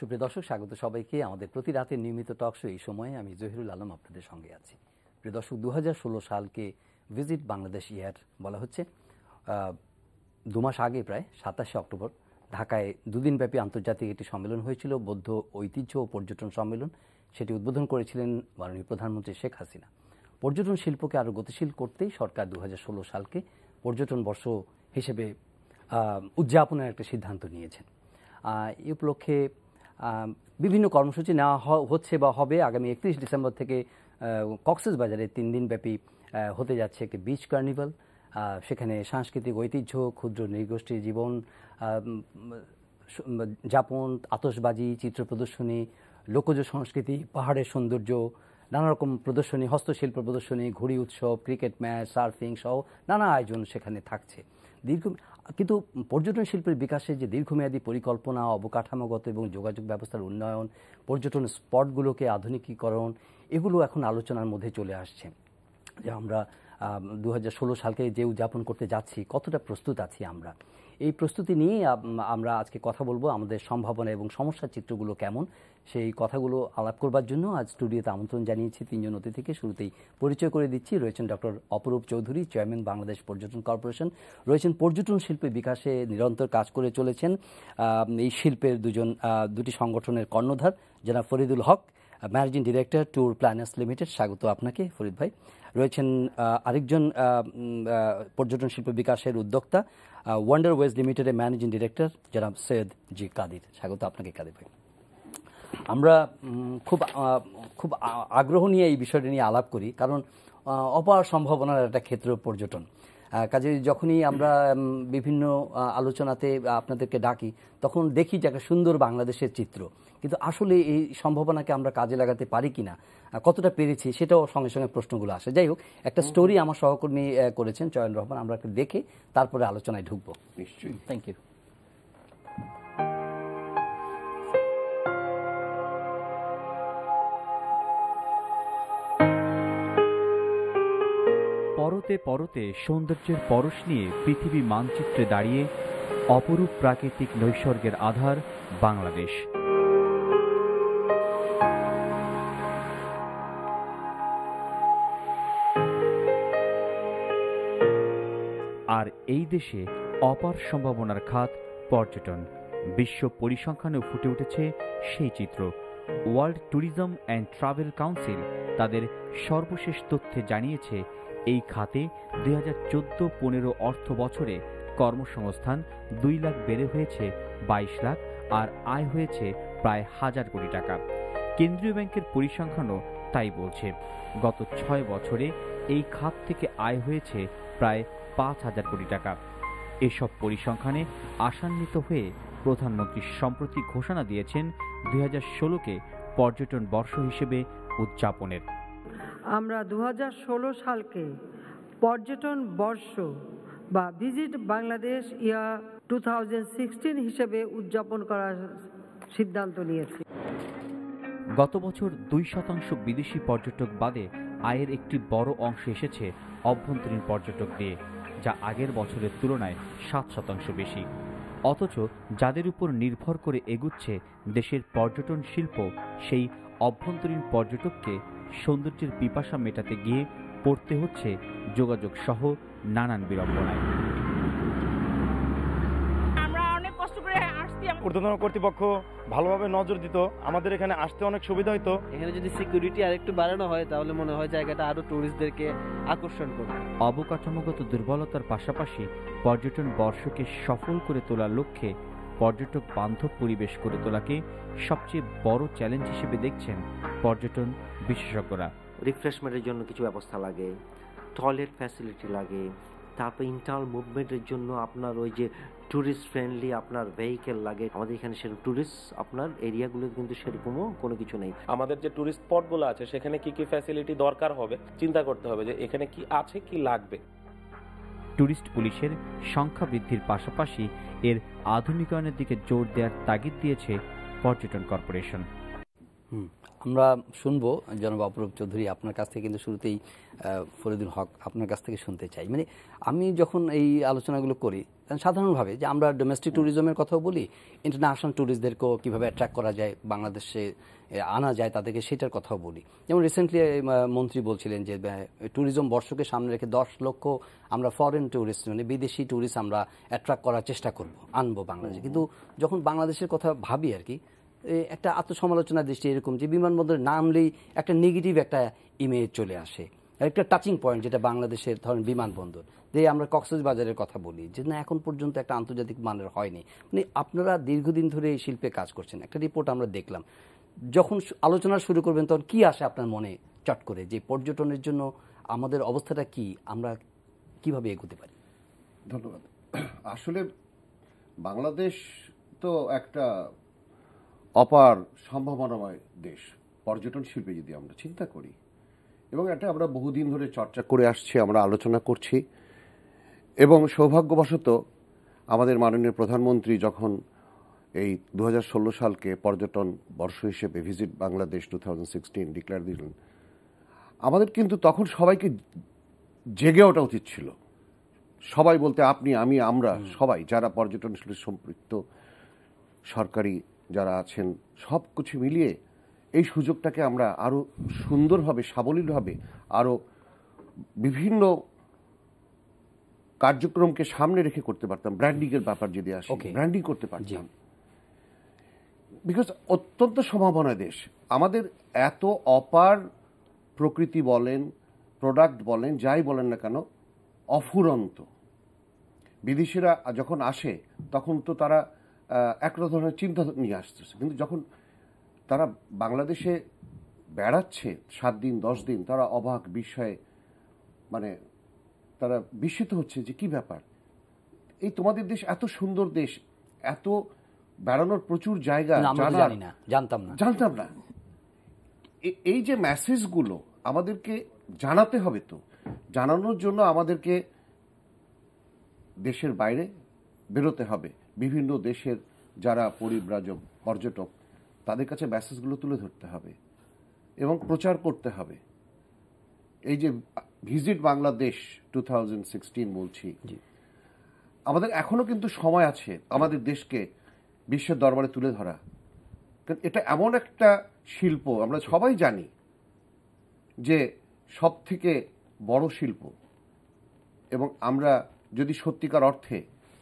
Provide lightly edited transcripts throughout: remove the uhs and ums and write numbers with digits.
সুপ্রিয় দর্শক, স্বাগত সবাইকে আমাদের প্রতি রাতের নিয়মিত টক শো। এই সময়ে আমি জহিরুল আলম আপনাদের সঙ্গে আছি। প্রিয় দর্শক, 2016 সালকে ভিজিট বাংলাদেশ ইয়ার বলা হচ্ছে। 2 মাস আগে প্রায় 27শে অক্টোবর ঢাকায় দুদিনব্যাপী আন্তর্জাতিক একটি সম্মেলন হয়েছিল, বৌদ্ধ ঐতিহ্য ও পর্যটন সম্মেলন। সেটি উদ্বোধন করেছিলেন মাননীয় প্রধানমন্ত্রী শেখ হাসিনা। পর্যটন শিল্পকে আরও গতিশীল করতেই সরকার 2016 সালকে পর্যটন বর্ষ হিসেবে উদযাপনের একটা সিদ্ধান্ত নিয়েছেন। এই উপলক্ষে বিভিন্ন কর্মসূচি নেওয়া হচ্ছে বা হবে। আগামী 31 ডিসেম্বর থেকে কক্সবাজারে 3 দিনব্যাপী হতে যাচ্ছে একটি বিচ কার্নিভাল। সেখানে সাংস্কৃতিক ঐতিহ্য, ক্ষুদ্র নৃগোষ্ঠীর জীবন যাপন, আতশবাজি, চিত্র প্রদর্শনী, লোকজ সংস্কৃতি, পাহাড়ের সৌন্দর্য, নানা রকম প্রদর্শনী, হস্তশিল্প প্রদর্শনী, ঘুড়ি উৎসব, ক্রিকেট ম্যাচ, সার্ফিং সহ নানা আয়োজন সেখানে থাকছে। কিন্তু পর্যটন শিল্পের বিকাশে যে দীর্ঘমেয়াদী পরিকল্পনা, অবকাঠামোগত এবং যোগাযোগ ব্যবস্থার উন্নয়ন, পর্যটন স্পটগুলোকে আধুনিকীকরণ, এগুলো এখন আলোচনার মধ্যে চলে আসছে। যে আমরা 2016 সালকে যে উদযাপন করতে যাচ্ছি, কতটা প্রস্তুত আছি আমরা। এই প্রস্তুতি নিয়ে আমরা আজকে কথা বলবো। আমাদের সম্ভাবনা এবং সমস্যার চিত্রগুলো কেমন, সেই কথাগুলো আলাপ করবার জন্য আজ স্টুডিওতে আমন্ত্রণ জানিয়েছি 3 জন অতিথিকে। শুরুতেই পরিচয় করে দিচ্ছি। রয়েছেন ডক্টর অপরূপ চৌধুরী, চেয়ারম্যান বাংলাদেশ পর্যটন কর্পোরেশন। রয়েছেন পর্যটন শিল্পের বিকাশে নিরন্তর কাজ করে চলেছেন এই শিল্পের দুটি সংগঠনের কর্ণধার, জনাব Faridul Haque, managing director Tour Planners Limited. স্বাগত আপনাকে ফরিদ ভাই। রয়েছেন আরেকজন পর্যটন শিল্প বিকাশের উদ্যোক্তা, ওয়ান্ডার ওয়েজ লিমিটেডের ম্যানেজিং ডিরেক্টর জনাব সৈয়দ জি কাদির। স্বাগত আপনাকে কাদির ভাই। আমরা খুব আগ্রহ নিয়ে এই বিষয়টা নিয়ে আলাপ করি, কারণ অপার সম্ভাবনার একটা ক্ষেত্র পর্যটন। কাজে যখনই আমরা বিভিন্ন আলোচনাতে আপনাদেরকে ডাকি, তখন দেখি যে একটা সুন্দর বাংলাদেশের চিত্র, কিন্তু আসলে এই সম্ভাবনাকে আমরা কাজে লাগাতে পারি কিনা, কতটা পেরেছি, সেটাও সঙ্গে সঙ্গে প্রশ্নগুলো আসে। যাই হোক, একটা স্টোরি আমার সহকর্মী করেছেন চয়ন রহমান, আমরা একটা দেখে তারপরে আলোচনায় ঢুকবো। নিশ্চয়ই। Thank you. পরতে পরতে সৌন্দর্যের পরশ নিয়ে পৃথিবী মানচিত্রে দাঁড়িয়ে অপরূপ প্রাকৃতিক নৈসর্গের আধার বাংলাদেশ। আর এই দেশে অপার সম্ভাবনার খাত পর্যটন। বিশ্ব পরিসংখ্যানেও ফুটে উঠেছে সেই চিত্র। World tourism and travel council তাদের সর্বশেষ তথ্যে জানিয়েছে, এই খাতে 2014-15 অর্থ বছরে কর্মসংস্থান 2 লাখ বেড়ে হয়েছে 22 লাখ, আর আয় হয়েছে প্রায় 1000 কোটি টাকা। কেন্দ্রীয় ব্যাংকের পরিসংখ্যানও তাই বলছে। গত 6 বছরে এই খাত থেকে আয় হয়েছে প্রায় 5000 কোটি টাকা। এসব পরিসংখ্যানে আশান্বিত হয়ে প্রধানমন্ত্রী সম্প্রতি ঘোষণা দিয়েছেন 2016কে পর্যটন বর্ষ হিসেবে উদযাপনের। আমরা 2016 সালকে পর্যটন বর্ষ বা ভিজিট বাংলাদেশ ইয়ার 2016 হিসেবে উদযাপন করার সিদ্ধান্ত নিয়েছি। গত বছর 2% বিদেশি পর্যটক বাদে আয়ের একটি বড় অংশ এসেছে অভ্যন্তরীণ পর্যটক দিয়ে, যা আগের বছরের তুলনায় 7% বেশি। অথচ যাদের উপর নির্ভর করে এগুচ্ছে দেশের পর্যটন শিল্প, সেই অভ্যন্তরীণ পর্যটককে সৌন্দর্যের পিপাসা মেটাতে গিয়ে পড়তে হচ্ছে যোগাযোগ সহ নানান বিড়ম্বনায়। আমরা অনেক কষ্ট করে আসছি। ঊর্ধ্বতন কর্তৃপক্ষ ভালোভাবে নজর দিত, আমাদের এখানে আসতে অনেক সুবিধা হতো। এখানে যদি সিকিউরিটি আরেকটু বাড়ানো হয়, তাহলে মনে হয় জায়গাটা আরো টুরিস্টদেরকে আকর্ষণ করবে। অবকাঠামোগত দুর্বলতার পাশাপাশি পর্যটন বর্ষকে সফল করে তোলার লক্ষ্যে পর্যটক বান্ধব পরিবেশ করে তোলাকে সবচেয়ে বড় চ্যালেঞ্জ হিসেবে দেখছেন পর্যটন বিশেষজ্ঞরা। রিফ্রেশমেন্টের জন্য কিছু ব্যবস্থা লাগে, টয়লেট ফ্যাসিলিটি লাগে, তারপর ইন্টারনাল মুভমেন্টের জন্য আপনার ওই যে ট্যুরিস্ট ফ্রেন্ডলি আপনার ভেহিকেল লাগে। আমাদের এখানে সেরকম ট্যুরিস্ট আপনার এরিয়াগুলো কিন্তু সেরকমও কোনো কিছু নেই। আমাদের যে ট্যুরিস্ট স্পটগুলো আছে সেখানে কি কি ফ্যাসিলিটি দরকার হবে চিন্তা করতে হবে, যে এখানে কি আছে, কি লাগবে। ট্যুরিস্ট পুলিশের সংখ্যা বৃদ্ধির পাশাপাশি এর আধুনিকায়নের দিকে জোর দেওয়ার তাগিদ দিয়েছে পর্যটন কর্পোরেশন। আমরা শুনবো জনাব অপরূপ চৌধুরী আপনার কাছ থেকে, কিন্তু শুরুতেই ফরিদুল হক আপনার কাছ থেকে শুনতে চাই। মানে আমি যখন এই আলোচনাগুলো করি, সাধারণভাবে যে আমরা ডোমেস্টিক ট্যুরিজমের কথাও বলি, ইন্টারন্যাশনাল ট্যুরিস্টদেরকেও কীভাবে অ্যাট্রাক্ট করা যায়, বাংলাদেশে আনা যায় তাদেরকে, সেটার কথাও বলি। যেমন রিসেন্টলি মন্ত্রী বলছিলেন যে ট্যুরিজম বর্ষকে সামনে রেখে 10 লক্ষ আমরা ফরেন ট্যুরিস্ট মানে বিদেশি ট্যুরিস্ট আমরা অ্যাট্রাক্ট করার চেষ্টা করব, আনবো বাংলাদেশে। কিন্তু যখন বাংলাদেশের কথা ভাবি আর কি, একটা আত্মসমালোচনার দৃষ্টি এরকম যে বিমানবন্দরে নামলেই একটা নেগেটিভ একটা ইমেজ চলে আসে, একটা টাচিং পয়েন্ট যেটা বাংলাদেশের ধরেন বিমানবন্দর। যে আমরা কক্সবাজারের কথা বলি যে না এখন পর্যন্ত একটা আন্তর্জাতিক মানের হয়নি। মানে আপনারা দীর্ঘদিন ধরে এই শিল্পে কাজ করছেন, একটা রিপোর্ট আমরা দেখলাম। যখন আলোচনা শুরু করবেন তখন কি আসে আপনার মনে চট করে যে পর্যটনের জন্য আমাদের অবস্থাটা কি, আমরা কিভাবে এগোতে পারি? ধন্যবাদ। আসলে বাংলাদেশ তো একটা অপার সম্ভাবনাময় দেশ পর্যটন শিল্পে যদি আমরা চিন্তা করি, এবং এটা আমরা বহুদিন ধরে চর্চা করে আসছি, আমরা আলোচনা করছি। এবং সৌভাগ্যবশত আমাদের মাননীয় প্রধানমন্ত্রী যখন এই 2016 সালকে পর্যটন বর্ষ হিসেবে ভিজিট বাংলাদেশ 2016 ডিক্লেয়ার দিলেন, আমাদের কিন্তু তখন সবাইকে জেগে ওঠা উচিত ছিল। সবাই বলতে আপনি, আমি, আমরা সবাই যারা পর্যটন শিল্পে সম্পৃক্ত, সরকারি যারা আছেন, সব কিছু মিলিয়ে এই সুযোগটাকে আমরা আরও সুন্দরভাবে, সাবলীলভাবে, আরও বিভিন্ন কার্যক্রমকে সামনে রেখে করতে পারতাম। ব্র্যান্ডিংয়ের ব্যাপার যদি আসে, ব্র্যান্ডিং করতে পারতাম। বিকজ অত্যন্ত সম্ভাবনা দেশ আমাদের, এত অপার প্রকৃতি বলেন, প্রোডাক্ট বলেন, যাই বলেন না কেন, অফুরন্ত। বিদেশিরা যখন আসে তখন তো তারা এক ধরনের চিন্তা নিয়ে আসতেছে, কিন্তু যখন তারা বাংলাদেশে বেড়াচ্ছে 7 দিন 10 দিন, তারা অবাক বিস্ময়ে, মানে তারা বিস্মিত হচ্ছে যে কি ব্যাপার, এই তোমাদের দেশ এত সুন্দর দেশ, এত বেড়ানোর প্রচুর জায়গা, জানতাম না। এই যে মেসেজগুলো আমাদেরকে জানাতে হবে, তো জানানোর জন্য আমাদেরকে দেশের বাইরে বেরোতে হবে। বিভিন্ন দেশের যারা পরিব্রাজক, পর্যটক, তাদের কাছে মেসেজগুলো তুলে ধরতে হবে এবং প্রচার করতে হবে। এই যে ভিজিট বাংলাদেশ 2016 বলছি, আমাদের এখনো কিন্তু সময় আছে আমাদের দেশকে বিশ্বের দরবারে তুলে ধরা। কারণ এটা এমন একটা শিল্প, আমরা সবাই জানি যে সব থেকে বড় শিল্প, এবং আমরা যদি সত্যিকার অর্থে,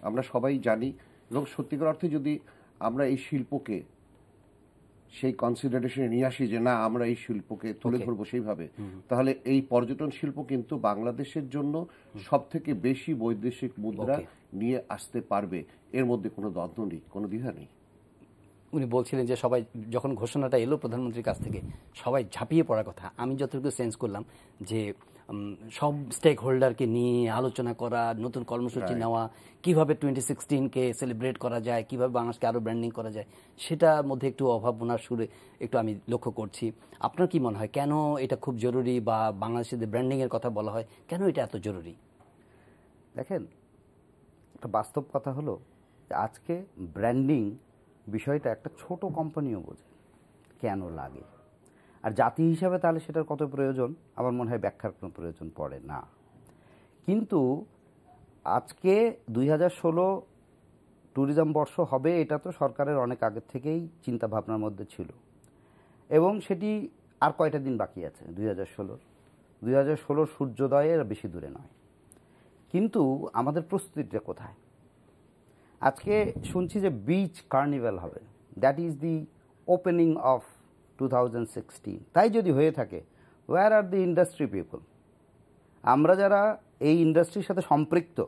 আমরা সবাই জানি, এবং সত্যিকার অর্থে যদি আমরা এই শিল্পকে সেই কনসিডারেশনে নিয়ে আসি যে না আমরা এই শিল্পকে তুলে ধরবো সেইভাবে, তাহলে এই পর্যটন শিল্প কিন্তু বাংলাদেশের জন্য সব থেকে বেশি বৈদেশিক মুদ্রা নিয়ে আসতে পারবে। এর মধ্যে কোনো দ্বন্দ্ব নেই, কোনো দ্বিধা নেই। উনি বলছিলেন যে সবাই যখন ঘোষণাটা এলো প্রধানমন্ত্রীর কাছ থেকে, সবাই ঝাঁপিয়ে পড়ার কথা। আমি যতটুকু সেন্স করলাম যে সব স্টেক হোল্ডারকে নিয়ে আলোচনা করা, নতুন কর্মসূচি নেওয়া, কিভাবে 2016কে সেলিব্রেট করা যায়, কিভাবে বাংলাদেশকে আরও ব্র্যান্ডিং করা যায়, সেটার মধ্যে একটু অভাবনার সুরে একটু আমি লক্ষ্য করছি। আপনার কি মনে হয় কেন এটা খুব জরুরি, বা বাংলাদেশের যে ব্র্যান্ডিংয়ের কথা বলা হয় কেন এটা এত জরুরি? দেখেন, একটা বাস্তব কথা হলো যে আজকে ব্র্যান্ডিং বিষয়টা একটা ছোট কোম্পানিও বোঝে কেন লাগে, আর জাতি হিসাবে তাহলে সেটার কত প্রয়োজন আমার মনে হয় ব্যাখ্যার কোনো প্রয়োজন পড়ে না। কিন্তু আজকে 2016 ট্যুরিজম বর্ষ হবে, এটা তো সরকারের অনেক আগের থেকেই চিন্তা ভাবনার মধ্যে ছিল, এবং সেটি আর কয়টা দিন বাকি আছে 2016 সূর্যোদয়ের বেশি দূরে নয়। কিন্তু আমাদের প্রস্তুতিটা কোথায়? আজকে শুনছি যে বিচ কার্নিভাল হবে, that is the opening of 2016। তাই যদি হয়ে থাকে, where are the industry people? আমরা যারা এই ইন্ডাস্ট্রির সাথে সম্পৃক্ত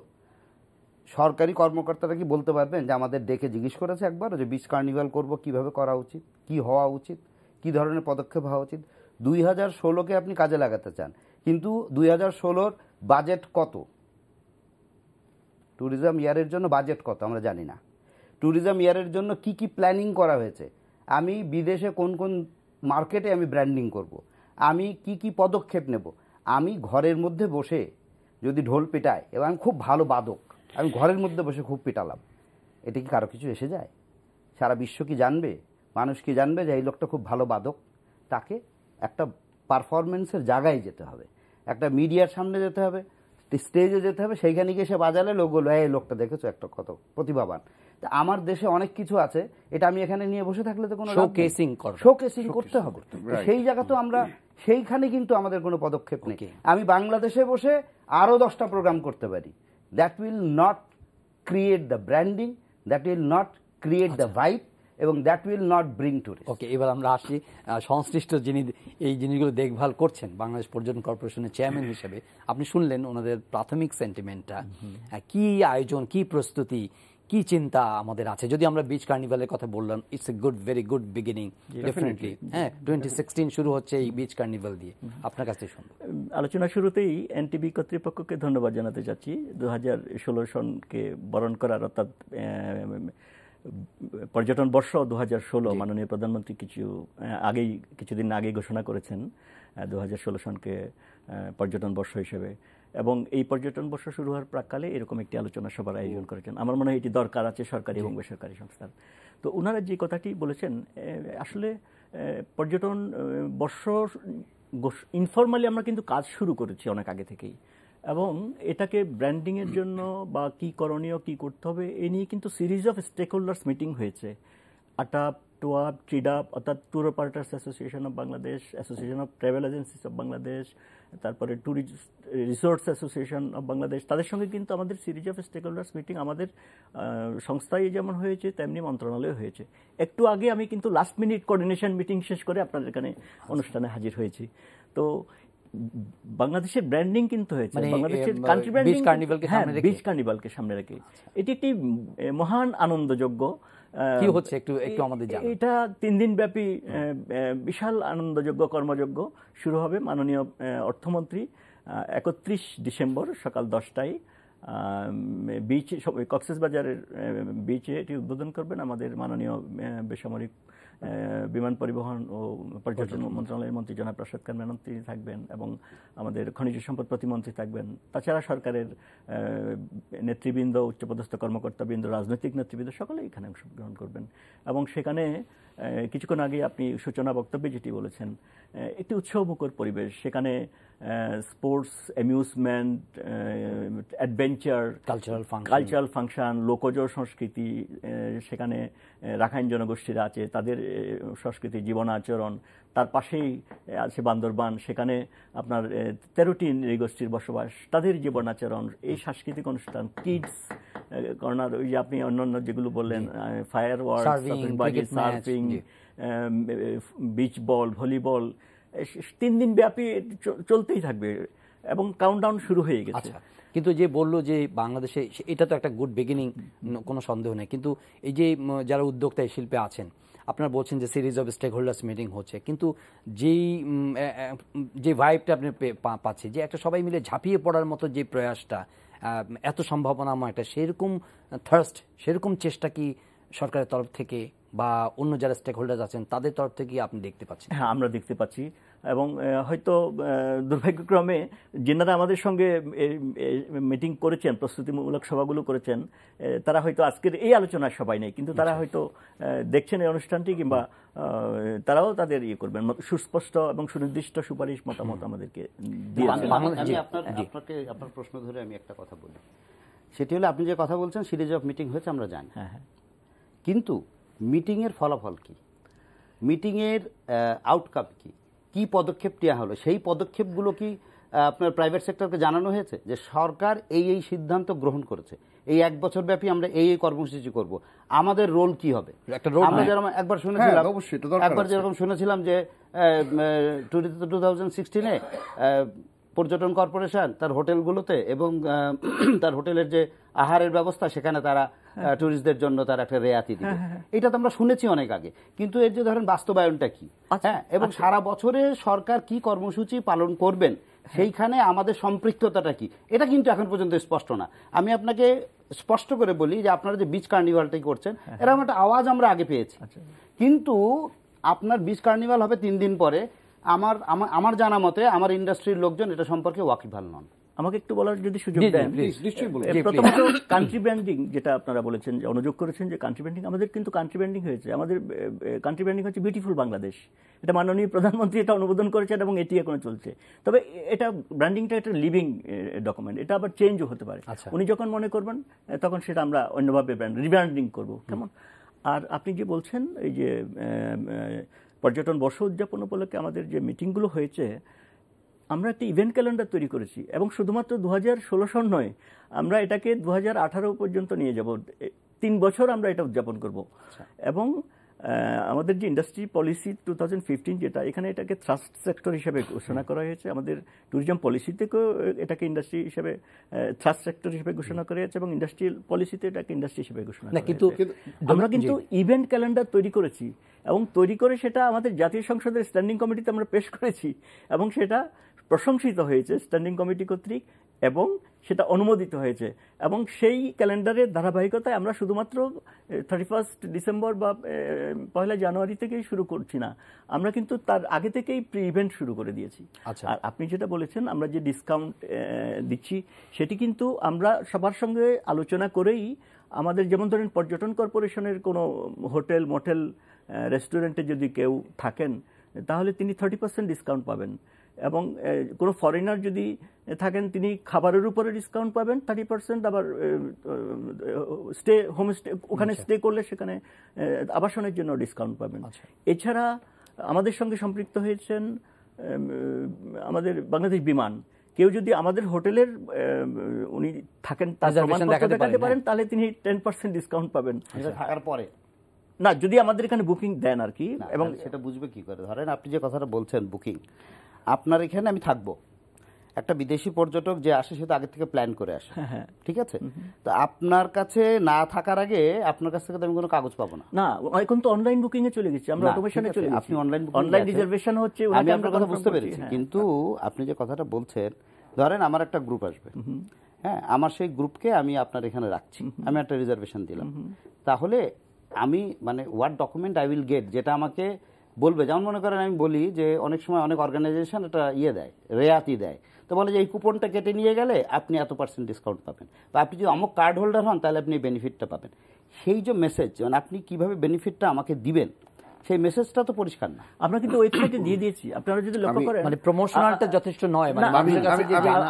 সরকারি কর্মকর্তারা কি বলতে পারবেন যে আমাদের ডেকে জিজ্ঞেস করেছে একবার যে বিচ কার্নিভাল করব, কিভাবে করা উচিত, কি হওয়া উচিত, কি ধরনের পদক্ষেপ হওয়া উচিত? 2016কে আপনি কাজে লাগাতে চান, কিন্তু 2016 বাজেট কত? ট্যুরিজম ইয়ারের জন্য বাজেট কত আমরা জানি না। ট্যুরিজম ইয়ারের জন্য কি কি প্ল্যানিং করা হয়েছে, আমি বিদেশে কোন কোন মার্কেটে আমি ব্র্যান্ডিং করব, আমি কি কি পদক্ষেপ নেব। আমি ঘরের মধ্যে বসে যদি ঢোল পিটাই, এবং আমি খুব ভালো বাদক, আমি ঘরের মধ্যে বসে খুব পিটালাম, এটা কি কারো কিছু এসে যায়? সারা বিশ্ব কি জানবে, মানুষ কি জানবে যে এই লোকটা খুব ভালো বাদক? তাকে একটা পারফরমেন্সের জায়গায় যেতে হবে, একটা মিডিয়ার সামনে যেতে হবে, স্টেজে যেতে হবে, সেইখানে গিয়ে সে বাজালে লোকগুলো এই লোকটা দেখেছো একটা কত প্রতিভাবান। তা আমার দেশে অনেক কিছু আছে, এটা আমি এখানে নিয়ে বসে থাকলে তো কোনো শোকেসিং করতে হবে। সেই জায়গা তো আমরা সেইখানে কিন্তু আমাদের কোনো পদক্ষেপ নেই। আমি বাংলাদেশে বসে আরো 10টা প্রোগ্রাম করতে পারি, that will not create the branding, that will not create the vibe, এবং that will not bring tourist. Okay, এবার আমরা আসি সংশ্লিষ্ট যিনি এই জিনিসগুলো দেখভাল করছেন বাংলাদেশ পর্যটন কর্পোরেশনের চেয়ারম্যান হিসেবে। আপনি শুনলেন ওনাদের প্রাথমিক সেন্টিমেন্টটা, কি আয়োজন, কি প্রস্তুতি, কি চিন্তা আমাদের আছে। যদি আমরা বিচ কার্নিভালের কথা বললাম, it's a good, very good beginning definitely. হ্যাঁ, 2016 শুরু হচ্ছে এই বিচ কার্নিভাল দিয়ে। আপনার কাছে শুনবো। আলোচনা শুরুতেই এনটিবি কর্তৃপক্ষকে ধন্যবাদ জানাতে চাচ্ছি 2016 সনকে বরণ করার, অর্থাৎ পর্যটন বর্ষ 2016 মাননীয় প্রধানমন্ত্রী কিছুদিন আগেই ঘোষণা করেছেন 2016 সনকে পর্যটন বর্ষ হিসেবে, এবং এই পর্যটন বর্ষ শুরু হওয়ার প্রাককালে এরকম একটি আলোচনা সভার আয়োজন করেছেন। আমার মনে হয় এটি দরকার আছে সরকারি এবং বেসরকারি সংস্থার। তো ওনারা যে কথাটি বলেছেন, আসলে পর্যটন বর্ষ ইনফরমালি আমরা কিন্তু কাজ শুরু করেছি অনেক আগে থেকেই, এবং এটাকে ব্র্যান্ডিংয়ের জন্য বা কি করণীয়, কি করতে হবে এ নিয়ে কিন্তু series of stakeholders meeting হয়েছে। আটাপ, টোয়াব, ট্রিডাপ অর্থাৎ tour operators association of Bangladesh, association of travel agencies of Bangladesh, তারপরে tourist resorts association of Bangladesh, তাদের সঙ্গে কিন্তু আমাদের series of stakeholders meeting আমাদের সংস্থায় যেমন হয়েছে তেমনি মন্ত্রণালয়ে হয়েছে। একটু আগে আমি কিন্তু লাস্ট মিনিট কোঅর্ডিনেশন মিটিং শেষ করে আপনাদের এখানে অনুষ্ঠানে হাজির হয়েছি। তো বাংলাদেশের ব্র্যান্ডিং কিন্তু হয়েছে, বাংলাদেশের কান্ট্রি ব্র্যান্ডিং বিচ কার্নিভালকে সামনে রেখে। এটি একটি মহান আনন্দযোগ্য কি হচ্ছে একটু আমাদের জানান। এটা 3 দিন ব্যাপী বিশাল আনন্দযোগ্য কর্মযজ্ঞ শুরু হবে। মাননীয় অর্থমন্ত্রী 31 ডিসেম্বর সকাল 10টায় বিচে, কক্সবাজারের বিচে এটি উদ্বোধন করবেন আমাদের মাননীয় বেসামরিক বিমান পরিবহন ও পর্যটন মন্ত্রণালয়ের মন্ত্রী জনাব প্রসাদ কারমান তিনি থাকবেন, এবং আমাদের খনিজ সম্পদ প্রতিমন্ত্রী থাকবেন। তাছাড়া সরকারের নেতৃবৃন্দ, উচ্চপদস্থ কর্মকর্তাবৃন্দ, রাজনৈতিক নেতৃবৃন্দ সকলেই এখানে অংশগ্রহণ করবেন। এবং সেখানে কিছুক্ষণ আগে আপনি সূচনা বক্তব্যে যেটি বলেছেন, একটি উৎসবমুখর পরিবেশ। সেখানে sports, amusement, adventure, cultural function, লোকজ সংস্কৃতি, সেখানে রাখাইন জনগোষ্ঠীরা আছে, তাদের সংস্কৃতি, জীবন আচরণ। তার পাশেই আছে বান্দরবান, সেখানে আপনার 13টি নৃগোষ্ঠীর বসবাস, তাদের জীবন আচরণ, এই সাংস্কৃতিক অনুষ্ঠান, কিডস কর্নার, ওই যে আপনি অন্যান্য যেগুলো বললেন, ফায়ার ওয়ার্ক, সার্ফিং, বিচ বল, ভলিবল, 3 দিন ব্যাপী চলতেই থাকবে এবং কাউন্টডাউন শুরু হয়ে গেছে। কিন্তু যে বললো যে বাংলাদেশে, এটা তো একটা গুড বিগিনিং, কোনো সন্দেহ নেই। কিন্তু এই যে যারা উদ্যোক্তা এই শিল্পে আছেন, আপনারা বলছেন যে series of stakeholders meeting হচ্ছে, কিন্তু যে ভাইবটা আপনি পাচ্ছি, যে একটা সবাই মিলে ঝাঁপিয়ে পড়ার মতো যে প্রয়াসটা, এত সম্ভাবনাময় একটা সেরকম থার্স্ট, সেরকম চেষ্টা কি সরকারের তরফ থেকে বা অন্য যারা স্টেক হোল্ডার আছেন তাদের তরফ থেকে আপনি দেখতে পাচ্ছেন? হ্যাঁ, আমরা দেখতে পাচ্ছি, এবং হয়তো দুর্ভাগ্যক্রমে যেনারা আমাদের সঙ্গে মিটিং করেছেন, প্রস্তুতিমূলক সভাগুলো করেছেন, তারা হয়তো আজকের এই আলোচনার সবাই নেই, কিন্তু তারা হয়তো দেখছেন এই অনুষ্ঠানটি, কিংবা তারাও তাদের করবেন, সুস্পষ্ট এবং সুনির্দিষ্ট সুপারিশ মতামত আমাদেরকে দিয়েছেন। আপনার প্রশ্ন ধরে আমি একটা কথা বলি, সেটি হলো আপনি যে কথা বলছেন সিরিজ অফ মিটিং হয়েছে আমরা জানি, কিন্তু মিটিংয়ের ফলাফল কি, মিটিংয়ের আউটকাম কি, কি পদক্ষেপ নেওয়া হলো, সেই পদক্ষেপগুলো কি আপনার প্রাইভেট সেক্টরকে জানানো হয়েছে যে সরকার এই সিদ্ধান্ত গ্রহণ করেছে, এই 1 বছর ব্যাপী আমরা এই কর্মসূচি করব, আমাদের রোল কি হবে? আমরা যেরকম একবার যেরকম শুনেছিলাম যে 2016-এ পর্যটন কর্পোরেশন তার হোটেলগুলোতে এবং তার হোটেলের যে আহারের ব্যবস্থা, সেখানে তারা ট্যুরিস্টদের জন্য তার একটা রেয়াতি দিবে, এটা তো আমরা শুনেছি অনেক আগে, কিন্তু এর যে ধরেন বাস্তবায়নটা কি, হ্যাঁ, এবং সারা বছরে সরকার কি কর্মসূচি পালন করবেন, সেইখানে আমাদের সম্পৃক্ততাটা কি, এটা কিন্তু এখন পর্যন্ত স্পষ্ট না। আমি আপনাকে স্পষ্ট করে বলি যে আপনারা যে বিচ কার্নিভালটাই করছেন, এরকম একটা আওয়াজ আমরা আগে পেয়েছি, কিন্তু আপনার বিচ কার্নিভাল হবে 3 দিন পরে। আমার জানা মতে আমার ইন্ডাস্ট্রির লোকজন এটা সম্পর্কে ওয়াকিবহাল নন। আমাকে একটু বলার যদি সুযোগ দেন। প্রথমত কান্ট্রি ব্র্যান্ডিং যেটা আপনারা বলেছেন, যে অনুযোগ করেছেন যে কান্ট্রি ব্র্যান্ডিং, আমাদের কিন্তু কান্ট্রি ব্র্যান্ডিং হয়েছে। আমাদের কান্ট্রি ব্র্যান্ডিং হচ্ছে বিউটিফুল বাংলাদেশ। এটা মাননীয় প্রধানমন্ত্রী এটা অনুমোদন করেছেন এবং এটি এখনো চলছে। তবে এটা ব্র্যান্ডিংটা একটা লিভিং ডকুমেন্ট, এটা আবার চেঞ্জও হতে পারে। উনি যখন মনে করবেন তখন সেটা আমরা অন্যভাবে রিব্র্যান্ডিং করবো, কেমন। আর আপনি যে বলছেন এই যে পর্যটন বর্ষ উদযাপন উপলক্ষে আমাদের যে মিটিংগুলো হয়েছে, আমরা একটা ইভেন্ট ক্যালেন্ডার তৈরি করেছি এবং শুধুমাত্র 2016 সন নয়, আমরা এটাকে 2018 পর্যন্ত নিয়ে যাব। 3 বছর আমরা এটা উদযাপন করব। এবং আমাদের যে ইন্ডাস্ট্রি পলিসি 2015 যেটা, এখানে এটাকে থ্রাস্ট সেক্টর হিসেবে ঘোষণা করা হয়েছে। আমাদের ট্যুরিজম পলিসি থেকেও এটাকে ইন্ডাস্ট্রি হিসেবে থ্রাস্ট সেক্টর হিসেবে ঘোষণা করা হয়েছে এবং ইন্ডাস্ট্রিয়াল পলিসিতে এটাকে ইন্ডাস্ট্রি হিসেবে ঘোষণা করা হয়েছে। আমরা কিন্তু ইভেন্ট ক্যালেন্ডার তৈরি করেছি এবং তৈরি করে সেটা আমাদের জাতীয় সংসদের স্ট্যান্ডিং কমিটিতে আমরা পেশ করেছি এবং সেটা প্রশংসিত হয়েছে স্ট্যান্ডিং কমিটি কর্তৃক এবং সেটা অনুমোদিত হয়েছে। এবং সেই ক্যালেন্ডারের ধারাবাহিকতায় আমরা শুধুমাত্র 31 ডিসেম্বর বা 1 জানুয়ারি থেকেই শুরু করছি না, আমরা কিন্তু তার আগে থেকেই প্রি ইভেন্ট শুরু করে দিয়েছি। আর আপনি যেটা বলেছেন আমরা যে ডিসকাউন্ট দিচ্ছি, সেটি কিন্তু আমরা সবার সঙ্গে আলোচনা করেই, আমাদের যেমন ধরেন পর্যটন কর্পোরেশনের কোনো হোটেল, মোটেল, রেস্টুরেন্টে যদি কেউ থাকেন তাহলে তিনি 30% ডিসকাউন্ট পাবেন। এবং কোনো ফরেনার যদি থাকেন তিনি খাবারের উপরে ডিসকাউন্ট পাবেন 30%। আবার স্টে, হোমস্টে, ওখানে স্টে করলে সেখানে আবাসনের জন্য ডিসকাউন্ট পাবেন। এছাড়া আমাদের সঙ্গে সম্পৃক্ত হয়েছেন আমাদের বাংলাদেশ বিমান। কেউ যদি আমাদের হোটেলের উনি থাকেন, তার প্রমাণপত্র দেখাতে পারেন, তাহলে তিনি 10% ডিসকাউন্ট পাবেন থাকার পরে। না, যদি আমাদের এখানে বুকিং দেন আর কি। এবং সেটা বুঝবে কি করে? ধরেন আপনি যে কথাটা বলছেন বুকিং, আপনার এখানে আমি থাকবো, একটা বিদেশি পর্যটক যে আসে সে তো আগে থেকে প্ল্যান করে আসে, ঠিক আছে? তো আপনার কাছে না থাকার আগে আপনার কাছ থেকে তো আমি কোনো কাগজ পাবো না। না, এখন তো অনলাইন বুকিং এ চলে গেছে, আমরা অটোমেশনে চলে গেছি। আপনি অনলাইন রিজার্ভেশন হচ্ছে, আমি আপনার কথা বুঝতে পেরেছি। কিন্তু আপনি যে কথাটা বলছেন, ধরেন আমার একটা গ্রুপ আসবে, হ্যাঁ, আমার সেই গ্রুপকে আমি আপনার এখানে রাখছি, আমি একটা রিজার্ভেশন দিলাম, তাহলে আমি মানে what document I will get, যেটা আমাকে বলবে। যেমন মনে করেন আমি বলি যে অনেক সময় অনেক অর্গানাইজেশন একটা দেয়, রেয়াতি দেয়, তো বলে যে এই কুপনটা কেটে নিয়ে গেলে আপনি এত % ডিসকাউন্ট পাবেন, বা আপনি যদি অমুক কার্ড হোল্ডার হন তাহলে আপনি বেনিফিটটা পাবেন। সেই যে মেসেজ, মানে আপনি কিভাবে বেনিফিটটা আমাকে দিবেন, সেই মেসেজটা তো পরিষ্কার না। আমরা কিন্তু ওয়েবসাইটে দিয়ে দিয়েছি, আপনারা যদি লক্ষ্য করেন। মানে প্রমোশনালটা যথেষ্ট নয়।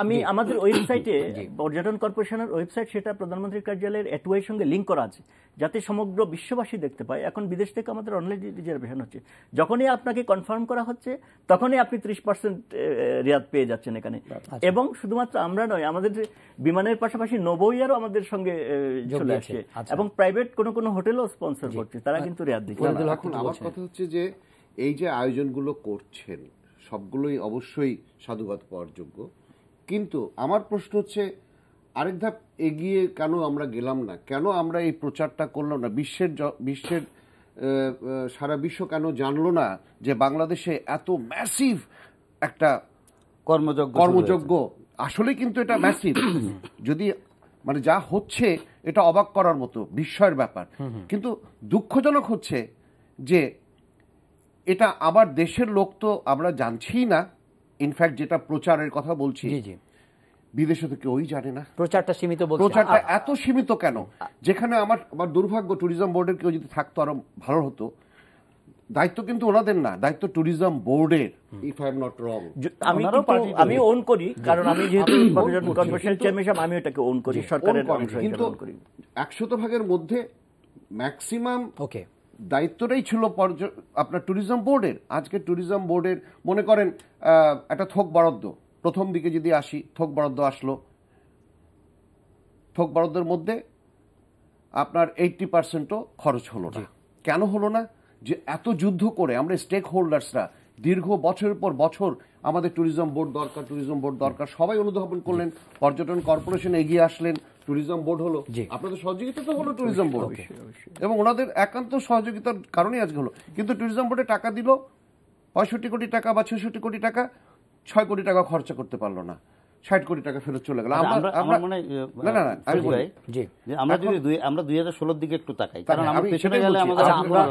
আমি আমাদের ওয়েবসাইটে, পর্যটন কর্পোরেশনের ওয়েবসাইট, সেটা প্রধানমন্ত্রীর কার্যালয়ের এটওয়াইয়ের সঙ্গে লিঙ্ক করা আছে, যাতে সমগ্র বিশ্ববাসী দেখতে পায়। এখন বিদেশ থেকে আমাদের অনলাইন রিজার্ভেশন হচ্ছে, যখনই আপনাকে কনফার্ম করা হচ্ছে তখনই আপনি 30% রেয়াত পেয়ে যাচ্ছেন এখানে। এবং শুধুমাত্র আমরা নয়, আমাদের বিমানের পাশাপাশি নবইয়ারও আমাদের সঙ্গে চলে আসছে এবং প্রাইভেট কোনো হোটেলও স্পন্সর করছে, তারা কিন্তু রেয়াত দিচ্ছে। আমার কথা হচ্ছে যে এই যে আয়োজনগুলো করছেন সবগুলোই অবশ্যই সাধুবাদ পাওয়ার যোগ্য, কিন্তু আমার প্রশ্ন হচ্ছে আরেক ধাপ এগিয়ে কেন আমরা গেলাম না? কেন আমরা এই প্রচারটা করলাম না? বিশ্বের সারা বিশ্ব কেন জানলো না যে বাংলাদেশে এত ম্যাসিভ একটা কর্মযজ্ঞ? আসলে কিন্তু এটা ম্যাসিভ, যদি মানে যা হচ্ছে এটা অবাক করার মতো বিস্ময়ের ব্যাপার। কিন্তু দুঃখজনক হচ্ছে যে এটা আবার দেশের লোক তো আমরা জানছি না। ইনফ্যাক্ট যেটা প্রচারের কথা বলছি, বিদেশে তো কেউই জানে না। প্রচারটা সীমিত, প্রচারটা এত সীমিত কেন? যেখানে আমার দুর্ভাগ্য, ট্যুরিজম বোর্ডের কেউ যদি থাকতো আরো ভালো হতো। দায়িত্ব কিন্তু ওনাদের না, দায়িত্ব ট্যুরিজম বোর্ডের, if I am not wrong. আমি ওন করি, কারণ আমি যেহেতু কর্পোরেশন চেয়ারম্যান, আমি এটাকে ওন করি, সরকারের অংশ। কিন্তু 100 ভাগের মধ্যে ম্যাক্সিমাম দায়িত্বটাই ছিল আপনার ট্যুরিজম বোর্ডের। আজকে ট্যুরিজম বোর্ডের মনে করেন একটা থোক বরাদ্দ, প্রথম দিকে যদি আসি, থোক বরাদ্দ আসলো, থোক বরাদ্দের মধ্যে আপনার 80%ও খরচ হলো না। কেন হলো না? যে এত যুদ্ধ করে আমরা স্টেক হোল্ডার্সরা দীর্ঘ বছরের পর বছর আমাদের ট্যুরিজম বোর্ড দরকার, ট্যুরিজম বোর্ড দরকার, সবাই অনুধাবন করলেন, পর্যটন কর্পোরেশন এগিয়ে আসলেন, ট্যুরিজম বোর্ড হলো, আপনাদের সহযোগিতা তো হলো ট্যুরিজম বোর্ড, এবং ওনাদের একান্ত সহযোগিতার কারণেই আজকে হলো। কিন্তু ট্যুরিজম বোর্ডে টাকা দিল 65 কোটি টাকা বা 66 কোটি টাকা, 6 কোটি টাকা খরচা করতে পারলো না। 60 কোটি টাকা ফেরত চলে গেল। আমার মনে হয় আমরা যদি 2016 দিকে একটু তাকাই, কারণ আমরা পেছনে গেলে আমাদের